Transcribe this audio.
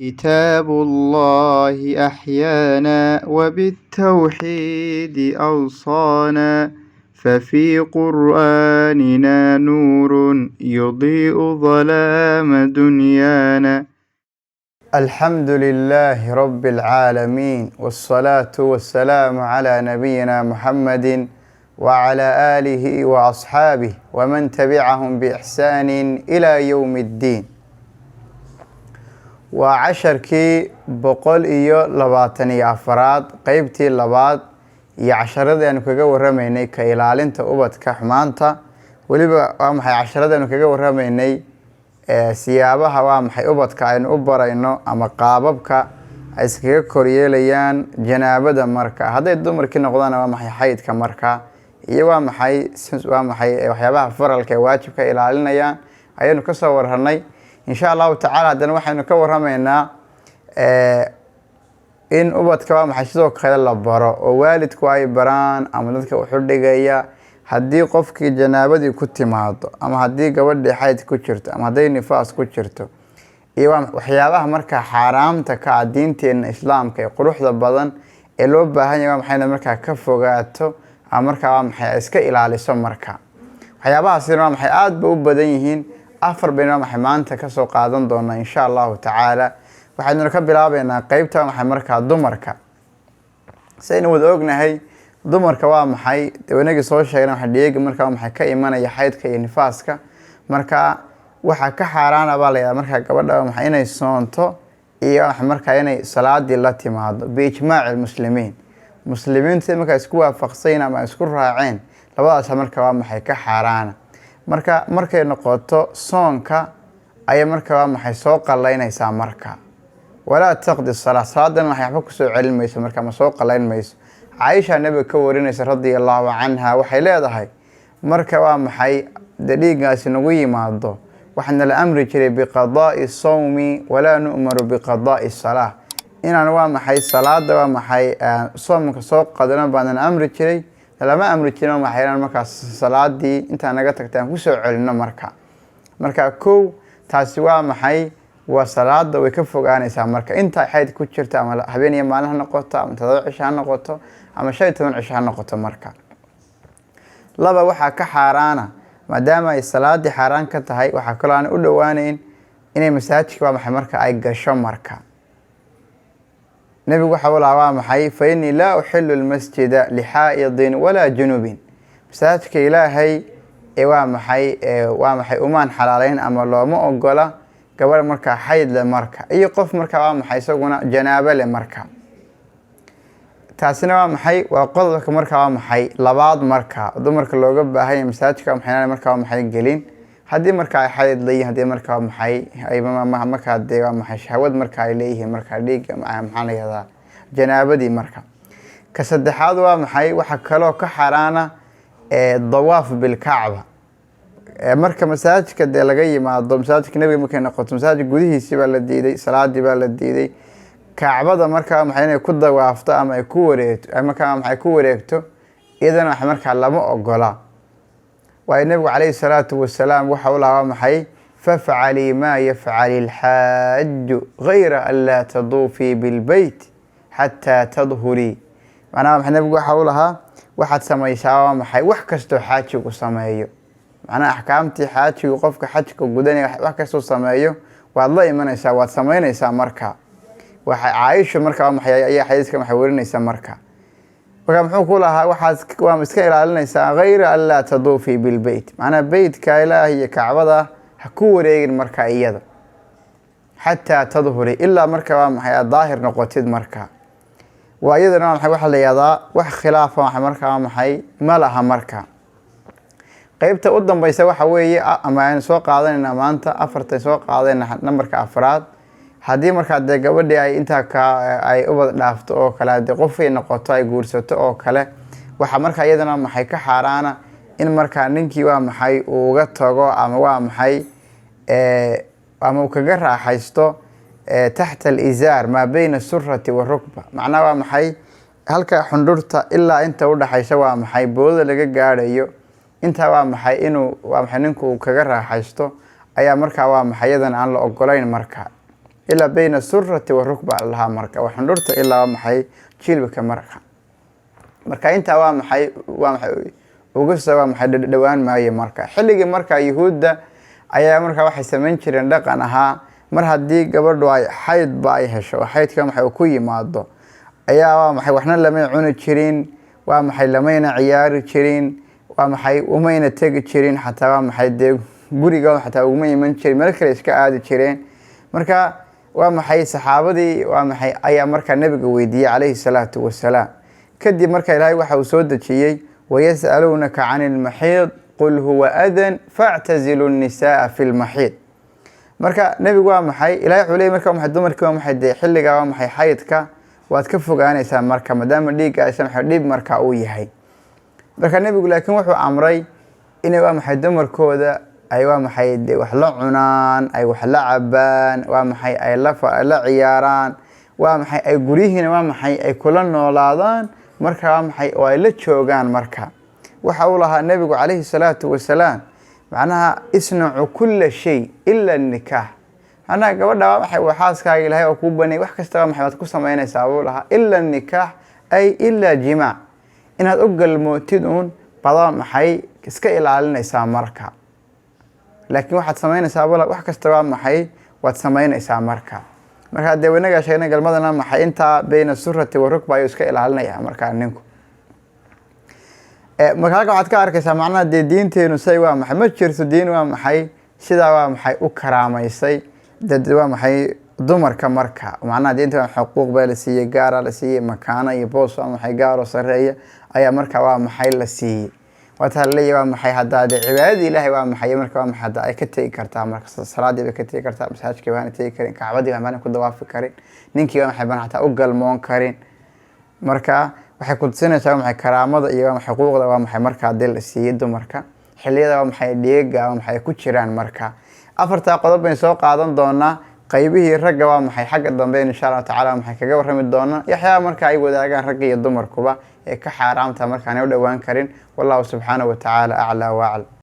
كتاب الله أحيانا وبالتوحيد أوصانا ففي قرآننا نور يضيء ظلام دنيانا. الحمد لله رب العالمين والصلاة والسلام على نبينا محمد وعلى آله وأصحابه ومن تبعهم بإحسان إلى يوم الدين. وعشركي بقول لباتني أفراد قيبتي لبات يعشرة أنو كجا ورميني كإلالين تأوبت كحمانتا ولبا وامحي عشرة أنو كجا ورميني سيابها وامحي أوبت كأن أبرينو أما قاببك أسكيك كوريليان جنابة مركا هذا الدمر كنا قضانا وامحي حيد كمركا وامحي وحيابها فرل كواجب كإلالين يان أيانو كسور هرني إن شاء الله تعالى هذا وحنا نكور همينا إن أبد كوام حشدوك خلال البراء ووالد كواي بران أما ذلك وحد جاية هدي قفك جنابدي كنت معض أما هدي قبل حياة كشرت أما هدي نفاس كشرته إيوام وحيابها مركا حرام تكا دينتين إسلام كي قروح ذبضن اللوبة هني وام حين مركا كفوقاته أما مركا وام حياسك إلى على سم مركا وحيابها سير وام حياد بوبدينهن أفر بينما محمانتا كسو قادن دونا إن شاء الله تعالى waxaan ka bilaabeynaa qaybta waxa markaa dumarka sayna wada ognahay dumarka waa maxay wanaaga soo sheegnaa waxa dhiig markaa maxay ka imanaya xaydka iyo nifaaska marka waxa ka xaraana baa leeyahay markaa gabadha maxay inay soonto iyo waxa markaa inay salaadi la timaado biijmaac muslimiinta markaa isku waafaqsayna ama isku raaceen labadaas markaa waa maxay ka xaraana markay noqoto soonka ay markaa waa maxay soo qalaynaysaa markaa ولا تقضي الصلاة صلاة ما حيحبك سوء علم ميسو مركا مسوق لين ميسو عايشة نبي كورينيس رضي الله عنها وحيلة هاي مركا وامحي دليقا سنوي ماضو وحنا الأمر كري بقضاء الصوم ولا نؤمر بقضاء الصلاة إن أنا وامحي الصلاة وامحي صومك سوق قدنا بان الأمر كري لما أمر كري وامحي مركا الصلاة دي انت أنا قلتك تنكو سوء علم مركا كو تاسوا محي وصلاة ويكفوق عن إسامرك أنت حيد كتشرت أما حبيني مالها نقطة أما تضيع عشان نقطة أما شيء تمن عشان نقطة مركا لبا وحا كحارانا ما دام الصلاة دي حاران كتهاي وحا كلان أولوانين إني مساجك وما حمركا أي قشو مركا نبي وحاول عوام حي فإني لا أحل المسجد لحائض ولا جنوب مساجك إلهي وامحي أمان حلالين أما لو ما أقوله gabar marka xayd le marka iyo qof marka waa maxay isaguna janaabo le marka taasina waa maxay waa qodobka marka waa maxay labaad marka dumarka looga baahay masaajidka maxay marka waa maxay gelin hadii marka ay xayd leeyahay hadii marka waa maxay ay marka hadii waa maxay shahwad marka ay leeyahay marka dhiig maxaan leeyahay janaabadii marka ka saddexaad waa maxay waxa kale ka xaraana dawaaf bil kacba marka masaajidka de laga yimaado masaajidka nabiga markay noqoto masaajid gudihiisa baa la diiday salaadii baa la diiday kacbada marka maxay inay ku dawaafto ama ay ku wareegto marka maxay ku wareegto iyadana wax marka lama ogola waa nabiga kaleey salaatu wasalaam waxa uu lahaa maxay faf'ali ma yaf'ali al-hajj ghayra an la tadufi bil bayt hatta tadhuri maana nabiga waxa uu lahaa waxaad sameeysaa maxay wax kasto xaajigu sameeyo أنا أحكامتي حاجة وقفك حاجة وجودني وحكي سمايو والله إيمان يسا واتسمين يسا مركا وعايش مركا ومحيا أي حديث كم حورين يسا مركا وكم حقولها واحد ومسكين على يسا غير ألا تضوفي بالبيت معنا بيت كايلا هي كعبة حكوري مركا إيادا حتى تظهري إلا مركا ومحيا ظاهر نقطة مركا وأيضا محي واحد يضع خلافه مركا ومحي ما لها مركا qaybta u dambaysa waxa weeye ama aan soo qaadanayna maanta afarta soo qaadayna nambarka afraad hadii marka de gabadhii ay inta ka ay u wada dhaafto oo kala de qof ay noqoto ay guursato oo kale waxa marka iyadana maxay ka xaraana in marka ninkii waa maxay uu uga tago ama waa maxay ama uu kaga raaxaysto taxta al-izar ma bayna surrati wa rukba macnaha waa maxay halka xundurta ilaa inta u dhaxaysa waa maxay booda laga gaarayo inta waa maxay inuu waa maxay ninku kaga raaxaysto ayaa marka waa maxayadan aan la ogolayn marka ilaa bayna surati warukba lahaa marka waa xundhurta ilaa waa maxay jilbika marka intaa waa maxay ugusa waa maxay dhawaan maayo marka xilligii marka yuhuudda ayaa marka waxay samayn jireen dhaqan ahaa mar haddii gabadhu ay xaydba ay hesho oo xaydka maxay ku yimaado ayaa waa maxay waxna lamay cuni jirin waa maxay lamayna ciyaari jirin waa maxay umayna tegi jirin xataa waa maxay dee guriga xataa uguma iman jirin meel kale iska aadi jireen marka waa maxay saxaabadii waa maxay ayaa marka nabiga weydiiyey calayhi salaatu wasalaam kadib marka ilaahay waxa uu soo dejiyey wayas'aluunaka cani lmaxiid qul huwa adan factazilu nnisaaa fi lmaxiid marka nebigu waa maxay ilahay wuxuu leeyay marka waa maxay dumarkii waa maxay dee xilliga waa maxay xaydka waad ka fogaanaysaa marka maadaama dhiigga aysan maxay dhib marka uu yahay marka nebigu laakiin wuxuu amray inay waa maxay dumarkooda ay waa maxay dee wax la cunaan ay wax la cabaan waa maxay ay la ciyaaraan waa maxay ay guryihiina waa maxay ay kula noolaadaan marka waa maxay oo ay la joogaan marka waxa uu lahaa nebigu calayhi salaatu wasalaam macnaha isnacu kulla shay ila nikaax macnaha gabadha waa maxay waa xaaskaaga ilaahay oo kuu banay wax kasta waa maxay waad ku samaynaysaa buu lahaa ila nikaax ay ila jimaac inaad u galmootid uun bada maxay iska ilaalinaysaa marka laakiin waxaad samaynaysaa wax kasta waa maxay waad samaynaysaa marka dee wanaga sheegnay galmadana maxay intaa bayna surati warukba ayuu iska ilaalinaya marka ninku marka halka waxaad ka arkaysaa macnaha dee diinteenu say waa maxay ma jirto diin waa maxay sidaa waa maxay u karaamaysay dad waa maxay dumarka marka macnaha diinta waa xuquuq baa la siiyey gaara la siiyey makaana iyo boos waa maxay gaaro sareeya ayaa marka waa maxay la siiyey wataa leeyahay waa maxay hadda cibaadada ilaahay waa maxay marka waa maxay hadda ay ka tagi kartaa marka salaadii bay ka tagi kartaa masaajidkii baan tagi karin kacbadii baan ku dawaafi karin ninkii waa maxay baan hataa u galmoon karin marka waxay ku tusinaysaa maxay karaamada iyo maxay xuquuqda waa maxay marka dil siiyay dumarka xilliyada waa maxay dhiiga waa maxay ku jiraan marka afarta qodob bay soo qaadan doonaa qaybihii ragga waa maxay xagga dambe insha Allah taala maxay kaga warrami doonaa yaxyaa marka ay wadaagaan ragga iyo dumarkuba ee ka xaraamta marka aan u dhawaan karin wallahu subhanahu wa ta'ala a'la wa a'lam